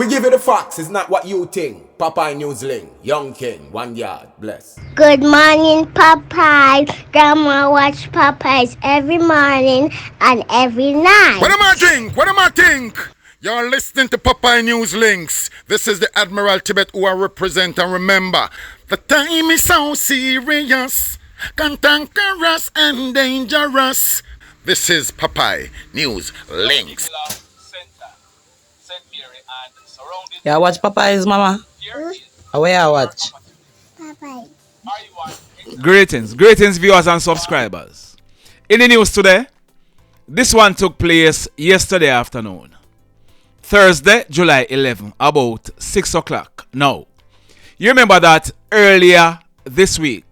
We give you the facts, it's not what you think. Popeye Newsling, Young King, 1 yard, bless. Good morning, Popeye. Grandma watch Popeyes every morning and every night. What am I think? What am I think? You're listening to Popeye News Links. This is the Admiral Tibet who I represent, and remember, the time is so serious, cantankerous and dangerous. This is Popeye News Links. Yeah, watch Popeyes, mama. Where you watch? Popeye. Greetings, viewers and subscribers. In the news today, this one took place yesterday afternoon, Thursday, July 11, about 6 o'clock. Now, you remember that earlier this week,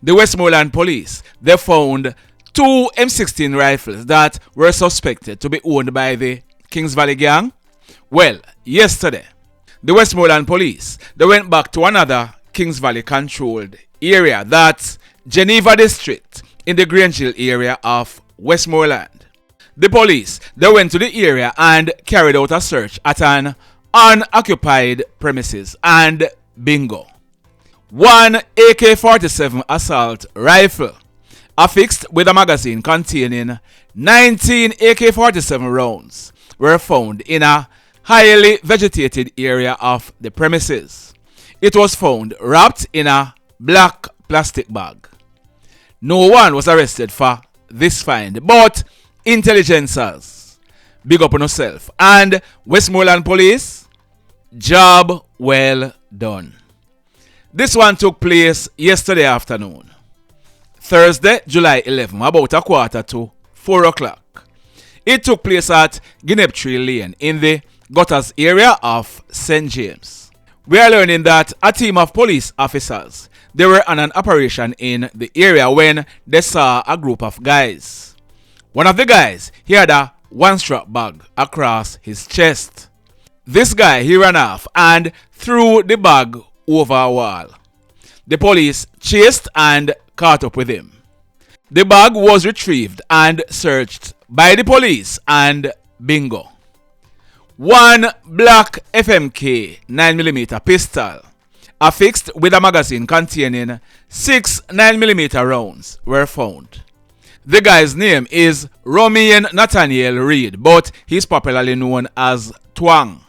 the Westmoreland police, they found 2 M16 rifles that were suspected to be owned by the Kings Valley gang. Well, yesterday, the Westmoreland police, they went back to another Kings Valley controlled area, that's Geneva District in the Grange Hill area of Westmoreland. The police, they went to the area and carried out a search at an unoccupied premises, and bingo. 1 AK-47 assault rifle affixed with a magazine containing 19 AK-47 rounds were found in a highly vegetated area of the premises. It was found wrapped in a black plastic bag. No one was arrested for this find, but intelligencers, big up on yourself, and Westmoreland police, job well done. This one took place yesterday afternoon, Thursday, July 11, about 3:15 o'clock. It took place at Guineptree Lane in the Gutters area of St. James. We are learning that a team of police officers, they were on an operation in the area when they saw a group of guys. One of the guys, he had a one-strap bag across his chest. This guy, he ran off and threw the bag over a wall. The police chased and caught up with him. The bag was retrieved and searched by the police, and bingo. 1 black FMK 9mm pistol affixed with a magazine containing 6 9mm rounds were found. The guy's name is Romaine Nathaniel Reid, but he's popularly known as Twang.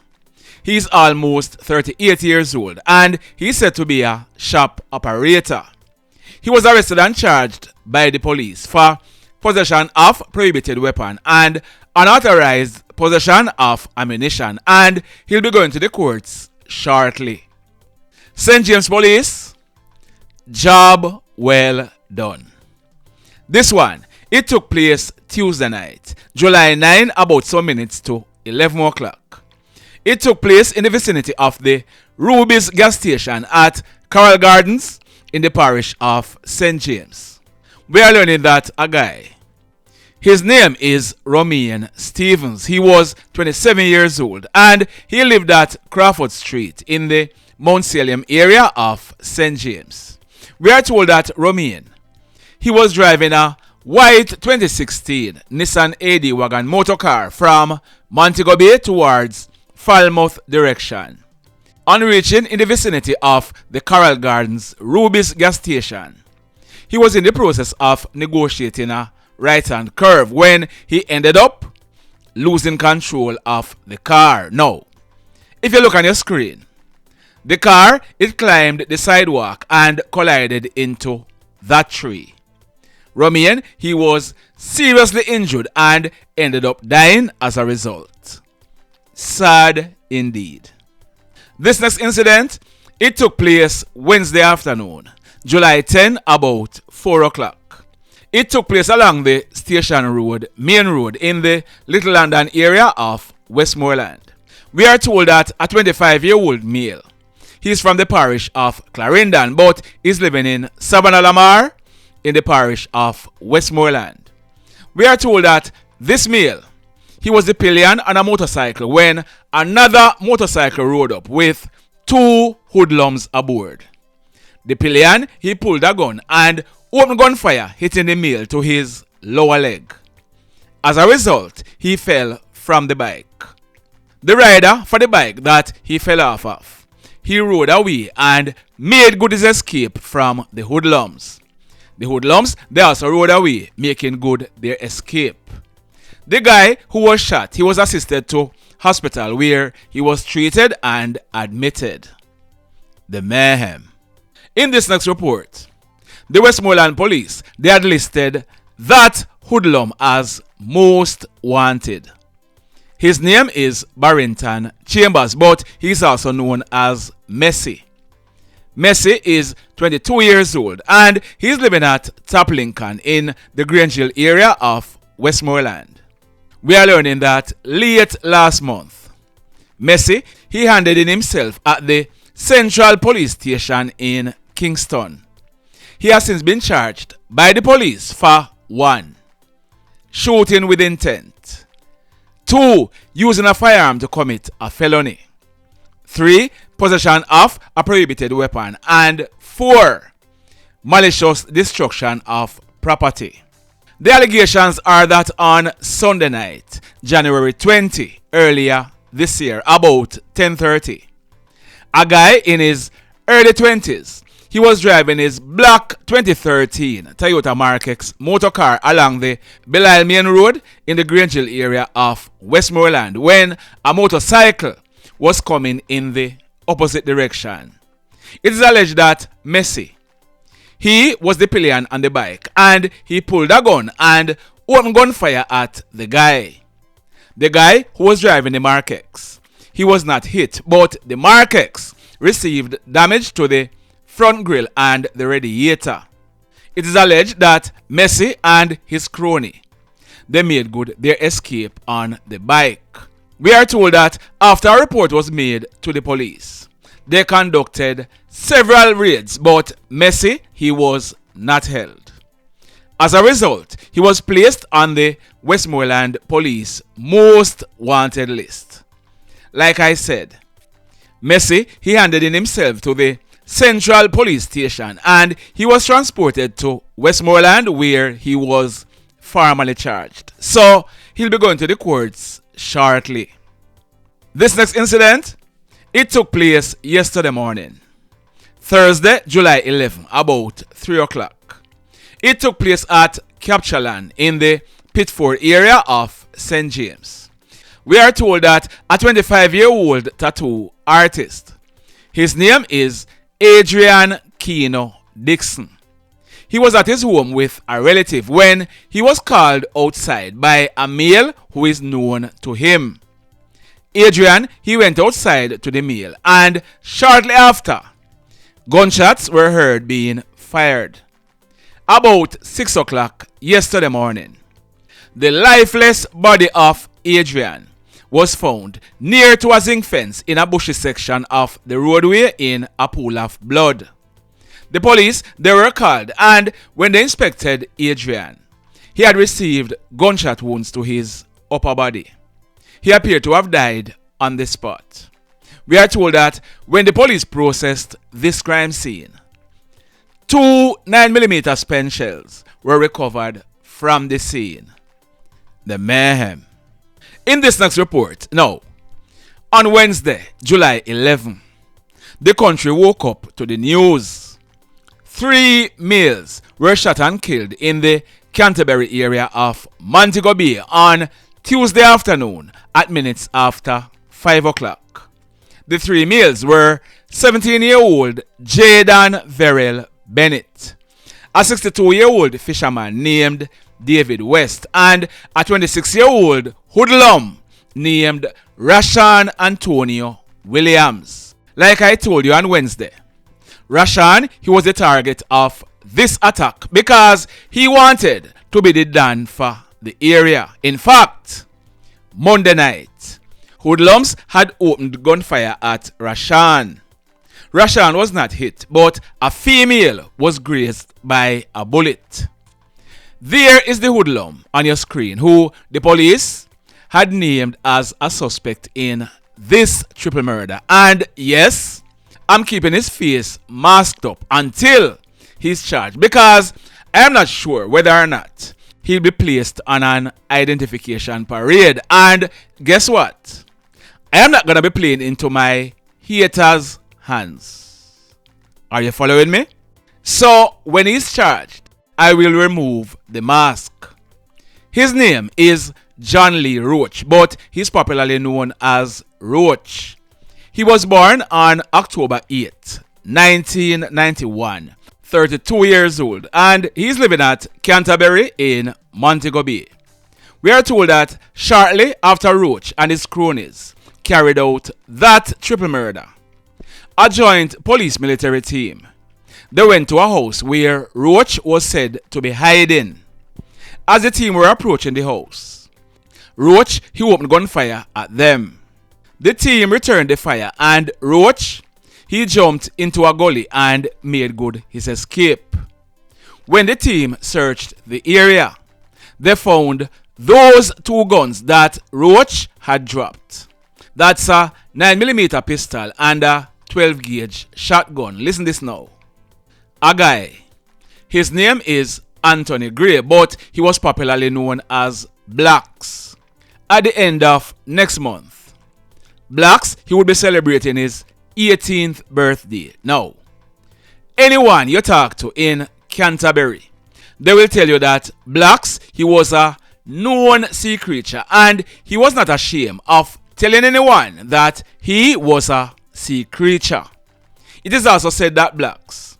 He's almost 38 years old and he's said to be a shop operator. He was arrested and charged by the police for possession of prohibited weapon and unauthorized possession of ammunition, and he'll be going to the courts shortly. St. James Police, job well done. This one, it took place Tuesday night, July 9, about some minutes to 11 o'clock. It took place in the vicinity of the Ruby's gas station at Carroll Gardens in the parish of St. James. We are learning that a guy, his name is Romaine Stevens. He was 27 years old and he lived at Crawford Street in the Mount Salem area of St. James. We are told that Romaine, he was driving a white 2016 Nissan AD wagon motor car from Montego Bay towards Falmouth direction. On reaching in the vicinity of the Carroll Gardens Ruby's gas station, he was in the process of negotiating a right-hand curve when he ended up losing control of the car. Now, if you look on your screen, the car, it climbed the sidewalk and collided into that tree. Romaine, he was seriously injured and ended up dying as a result. Sad indeed. This next incident, it took place Wednesday afternoon, July 10, about 4 o'clock. It took place along the Station Road, main road in the Little London area of Westmoreland. We are told that a 25-year-old male, he's from the parish of Clarendon, but is living in Savannah Lamar in the parish of Westmoreland. We are told that this male, he was the pillion on a motorcycle when another motorcycle rode up with 2 hoodlums aboard. The pillion, he pulled a gun and opened gunfire, hitting the male to his lower leg. As a result, he fell from the bike. The rider for the bike that he fell off of, he rode away and made good his escape from the Hoodlums. The Hoodlums, they also rode away, making good their escape. The guy who was shot, he was assisted to hospital where he was treated and admitted. The mayhem. In this next report, the Westmoreland police, they had listed that Hoodlum as most wanted. His name is Barrington Chambers, but he's also known as Messi. Messi is 22 years old and he's living at Top Lincoln in the Grangeville area of Westmoreland. We are learning that late last month, Messi, he handed in himself at the Central Police Station in Kingston. He has since been charged by the police for 1. Shooting with intent. 2. Using a firearm to commit a felony. 3. Possession of a prohibited weapon. And 4. Malicious destruction of property. The allegations are that on Sunday night, January 20, earlier this year, about 10:30, a guy in his early 20s, he was driving his black 2013 Toyota Mark X motor car along the Belial Main Road in the Grangeville area of Westmoreland when a motorcycle was coming in the opposite direction. It is alleged that Messi, he was the pillion on the bike and he pulled a gun and opened gunfire at the guy. The guy who was driving the Mark X, he was not hit, but the Mark X received damage to the front grille and the radiator. It is alleged that Messi and his crony, they made good their escape on the bike. We are told that after a report was made to the police, they conducted several raids, but Messi, he was not held. As a result, he was placed on the Westmoreland Police Most Wanted list. Like I said, Messi, he handed in himself to the Central Police Station and he was transported to Westmoreland where he was formally charged. So, he'll be going to the courts shortly. This next incident, it took place yesterday morning, Thursday, July 11, about 3 o'clock. It took place at Captureland in the Pitford area of St. James. We are told that a 25-year-old tattoo artist, his name is Adrian Kino Dixon. He was at his home with a relative when he was called outside by a male who is known to him. Adrian, he went outside to the male and shortly after, gunshots were heard being fired. About 6 o'clock yesterday morning, the lifeless body of Adrian was found near to a zinc fence in a bushy section of the roadway in a pool of blood. The police, they were called and when they inspected Adrian, he had received gunshot wounds to his upper body. He appeared to have died on the spot. We are told that when the police processed this crime scene, 2 9mm spent shells were recovered from the scene. The mayhem. In this next report, now, on Wednesday, July 11, the country woke up to the news. 3 males were shot and killed in the Canterbury area of Montego Bay on Tuesday afternoon at minutes after 5 o'clock. The 3 males were 17-year-old Jaydon Verrol Bennett, a 62-year-old fisherman named David West, and a 26-year-old hoodlum named Rashaun Antonio Williams. Like I told you on Wednesday, Rashaun, he was the target of this attack because he wanted to be the Don for the area. In fact, Monday night, Hoodlums had opened gunfire at Rashaun. Rashaun was not hit, but a female was grazed by a bullet. There is the hoodlum on your screen who the police had named as a suspect in this triple murder. And yes, I'm keeping his face masked up until he's charged because I am not sure whether or not he'll be placed on an identification parade. And guess what? I am not going to be playing into my haters' hands. Are you following me? So, when he's charged, I will remove the mask. His name is John Lee Roach, but he's popularly known as Roach. He was born on October 8, 1991, 32 years old, and he's living at Canterbury in Montego Bay. We are told that shortly after Roach and his cronies carried out that triple murder, a joint police military team, they went to a house where Roach was said to be hiding. As the team were approaching the house, Roach, he opened gunfire at them. The team returned the fire and Roach, he jumped into a gully and made good his escape. When the team searched the area, they found those 2 guns that Roach had dropped. That's a 9mm pistol and a 12 gauge shotgun. Listen this now. A guy. His name is Anthony Gray, but he was popularly known as Blacks. At the end of next month, Blacks, he would be celebrating his 18th birthday. Now, anyone you talk to in Canterbury, they will tell you that Blacks, he was a known sea creature and he was not ashamed of telling anyone that he was a sea creature. It is also said that Blacks,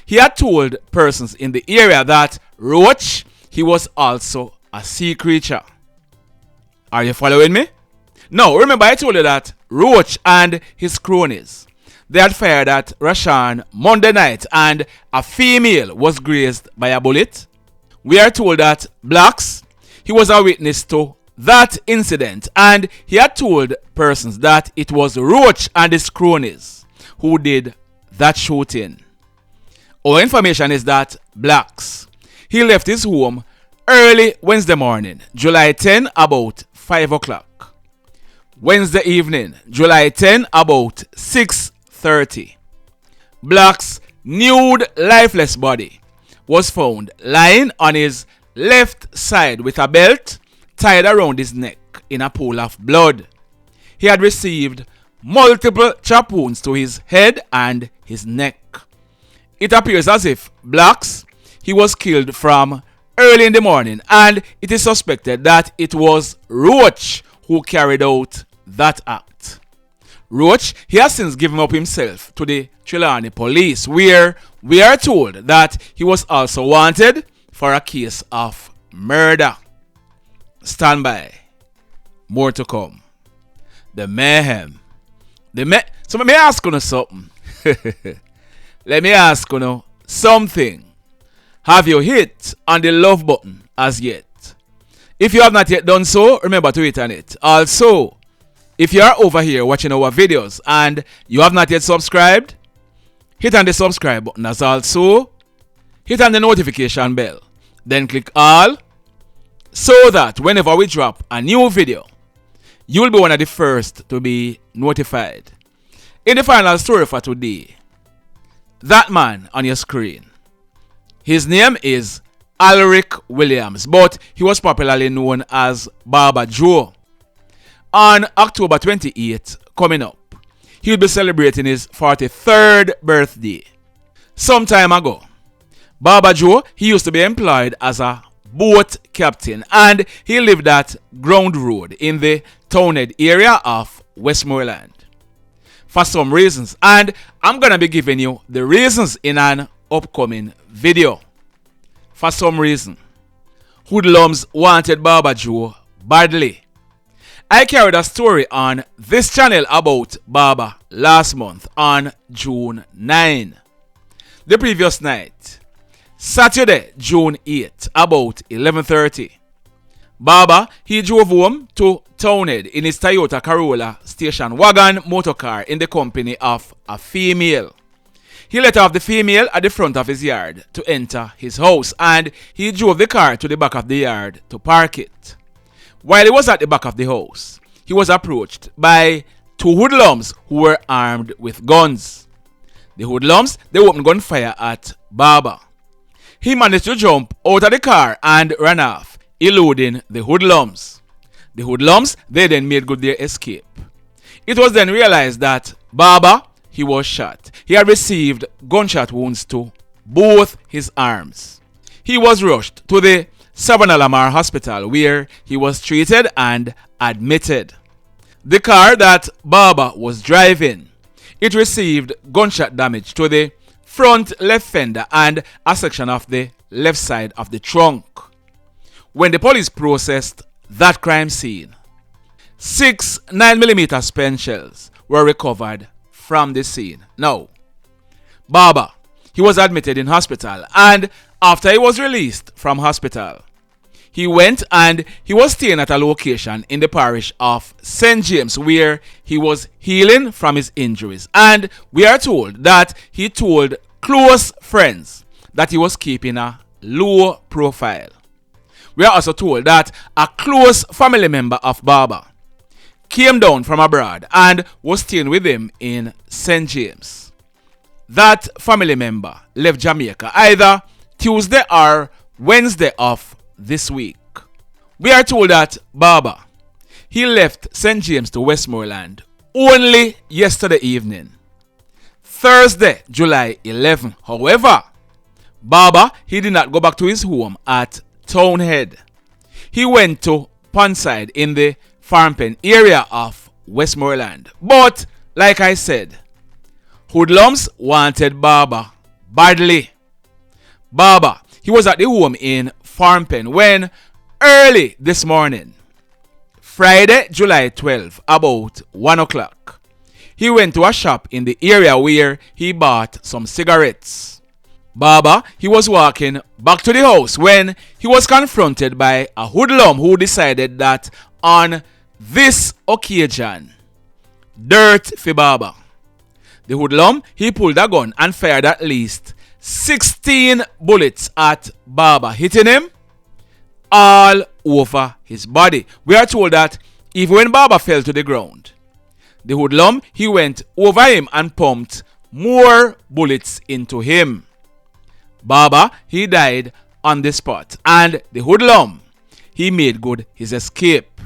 he had told persons in the area that Roach, he was also a sea creature. Are you following me? Now, remember I told you that Roach and his cronies, they had fired at Rashaun Monday night and a female was grazed by a bullet. We are told that Blacks, he was a witness to that incident and he had told persons that it was Roach and his cronies who did that shooting. Our information is that Blacks, he left his home early Wednesday morning, July 10, about 5 o'clock. Wednesday evening, July 10, about 6:30. Blacks' nude, lifeless body was found lying on his left side with a belt tied around his neck in a pool of blood. He had received multiple chop wounds to his head and his neck. It appears as if Blacks, he was killed from early in the morning and it is suspected that it was Roach who carried out that act. Roach, he has since given up himself to the Trelawney police where we are told that he was also wanted for a case of murder. Stand by. More to come. The mayhem. So let me ask you something. Let me ask you something. Have you hit on the love button as yet? If you have not yet done so, remember to hit on it. Also, if you are over here watching our videos and you have not yet subscribed, hit on the subscribe button as also. Hit on the notification bell. Then click all so that whenever we drop a new video, you will be one of the first to be notified. In the final story for today, that man on your screen, his name is Alrick Williams, but he was popularly known as Baaba Joe. On October 28th, coming up, he'll be celebrating his 43rd birthday. Some time ago, Baaba Joe, he used to be employed as a boat captain and he lived at Ground Road in the Townhead area of Westmoreland. For some reasons, and I'm gonna be giving you the reasons in an upcoming video. For some reason, Hoodlums wanted Baaba Joe badly. I carried a story on this channel about Baaba last month on June 9. The previous night, Saturday, June 8, about 11:30, Baaba, he drove home to Townhead in his Toyota Corolla station wagon motorcar in the company of a female. He let off the female at the front of his yard to enter his house and he drove the car to the back of the yard to park it. While he was at the back of the house, he was approached by 2 hoodlums who were armed with guns. The hoodlums, they opened gunfire at Baaba. He managed to jump out of the car and ran off, eluding the hoodlums. The hoodlums, they then made good their escape. It was then realized that Baaba, he was shot. He had received gunshot wounds to both his arms. He was rushed to the Savannah Lamar Hospital where he was treated and admitted. The car that Baaba was driving, it received gunshot damage to the front left fender and a section of the left side of the trunk. When the police processed that crime scene, 6 9mm spent shells were recovered from the scene. Now, Baaba, he was admitted in hospital, and after he was released from hospital, he went and he was staying at a location in the parish of St. James where he was healing from his injuries. And we are told that he told close friends that he was keeping a low profile. We are also told that a close family member of Baaba came down from abroad and was staying with him in St. James. That family member left Jamaica either Tuesday or Wednesday of this week. We are told that Baaba, he left St. James to Westmoreland only yesterday evening, Thursday, July 11. However, Baaba, he did not go back to his home at Townhead. He went to Pondside in the farm pen area of Westmoreland. But, like I said, Hoodlums wanted Baaba badly. Baaba, he was at the home in farm pen when early this morning, Friday, July 12, about 1 o'clock, he went to a shop in the area where he bought some cigarettes. Baaba, he was walking back to the house when he was confronted by a hoodlum who decided that on this occasion, dirt for Baaba. The hoodlum, he pulled a gun and fired at least 16 bullets at Baaba, hitting him all over his body. We are told that even when Baaba fell to the ground, the hoodlum, he went over him and pumped more bullets into him. Baaba, he died on the spot, and the hoodlum, he made good his escape.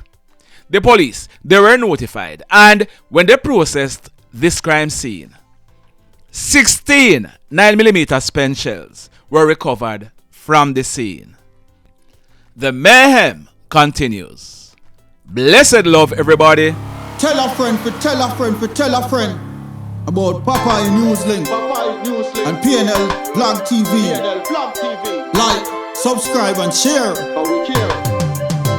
The police, they were notified, and when they processed this crime scene, 16 9mm spent shells were recovered from the scene. The mayhem continues. Blessed love, everybody. Tell a friend for tell a friend for tell a friend about Popeye Newslink and PNL Blog TV. Like, subscribe and share.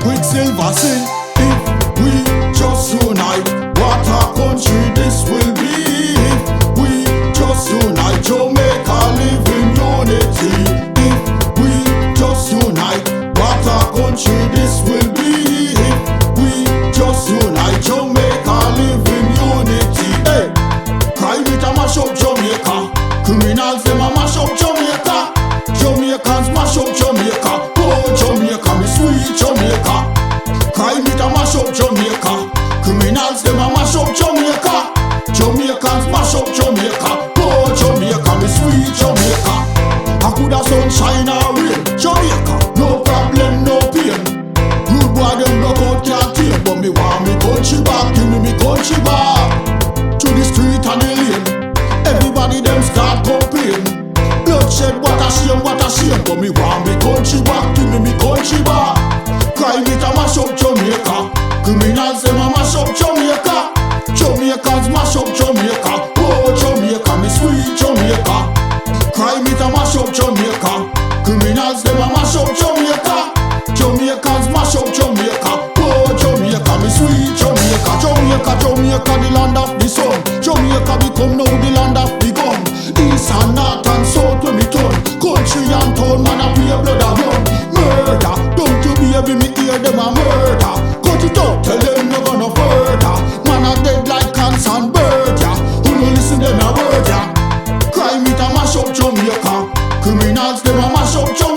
Quicksilver sing, if we just unite, what a country this will be. If we just unite, Jamaica live in unity. If we just unite, what a country this will be. If we just unite, Jamaica live in unity. Hey, crime it a mash up Jamaica. Criminals them a mash up Jamaica. Jamaicans mash up Jamaica. Oh Jamaica, me sweet Jamaica. Crime it a mash up Jamaica. Criminals them a mash up Jamaica. Jamaicans mash up Jamaica. Oh Jamaica, me sweet Jamaica. I coulda sunshine or rain. Jamaica, no problem, no pain. Rude boy them no out can't tame, but me want me country back. Give me country back. To the street and the lane, everybody them start complain. Bloodshed, what a shame, but me want me country back. Give me country back. Crime it a mash up Jamaica. Criminals them a mash up Jamaica. Jamaicans mash up Jamaica. Oh Jamaica, me sweet Jamaica. Crime it a mash up Jamaica. Criminals them a mash up Jamaica. Jamaicans mash up Jamaica. Oh Jamaica, me sweet Jamaica. Jamaica, Jamaica, the land of the sun. Jamaica become now the land of the gun. East and north and south when me turn. Country and town, man a pay blood a run. Murder, don't you baby me hear them a murder. Cut it out, tell them no gonna further. Man a dead like cancer and bird, yeah. Who no listen them a word, yeah. Crime it a mash up Jamaica. Criminals them a mash up Jamaica.